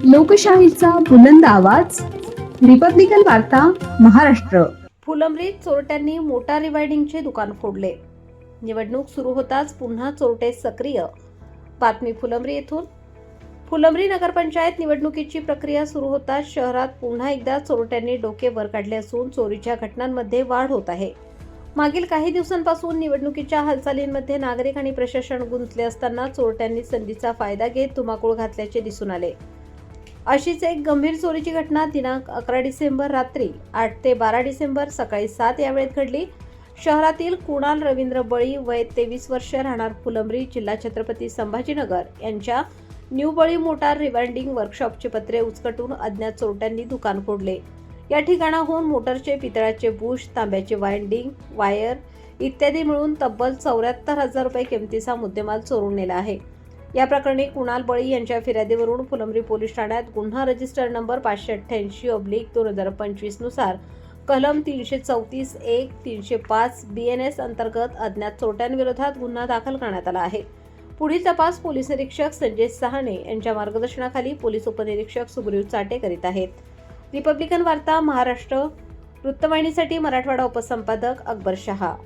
लोकशाहीचा बुलंद आवाज, रिपब्लिकन वार्ता, महाराष्ट्र. फुलंब्रीत चोरट्यांनी मोटार रिवायडिंगचे दुकान फोडले. निवडणूक सुरू होताच पुन्हा चोरटे सक्रिय. बातमी फुलंब्री येथून. फुलंब्री नगरपंचायत निवडणुकीची प्रक्रिया सुरू होताच शहरात पुन्हा एकदा चोरट्यांनी डोके वर काढले असून चोरीच्या घटनांमध्ये वाढ होत आहे. मागील काही दिवसांपासून निवडणुकीच्या हालचालींमध्ये नागरिक आणि प्रशासन गुंतले असताना चोरट्यांनी संधीचा फायदा घेत धुमाकूळ घातल्याचे दिसून आले. अशीच एक गंभीर चोरीची घटना दिनांक 11 डिसेंबर रात्री 8 ते 12 डिसेंबर सकाळी 7 या वेळेत घडली. शहरातील कुणाल रवींद्र बळी वय 23 वर्ष, राहणार फुलंब्री, जिल्हा छत्रपती संभाजीनगर यांच्या न्यू बळी मोटार रिवाइंडिंग वर्कशॉपचे पत्रे उचकटून अज्ञात चोरट्यांनी दुकान फोडले. या ठिकाणाहून मोटरचे पितळाचे बुश, तांब्याचे वाइंडिंग वायर इत्यादी मिळून तब्बल 74,000 रुपये किमतीचा मुद्देमाल चोरून नेला आहे. या प्रकरणी कुणाल बळी यांच्या फिर्यादीवरून फुलंब्री पोलीस ठाण्यात गुन्हा रजिस्टर नंबर 588/2025 नुसार कलम 334(1), 305 BNS अंतर्गत अज्ञात चोरट्यांविरोधात गुन्हा दाखल करण्यात आला आहे. पुढील तपास पोलीस निरीक्षक संजय सहाणे यांच्या मार्गदर्शनाखाली पोलीस उपनिरीक्षक सुग्रीव चाटे करीत आहेत. रिपब्लिकन वार्ता, महाराष्ट्र. वृत्तवाहिनीसाठी मराठवाडा उपसंपादक अकबर शहा.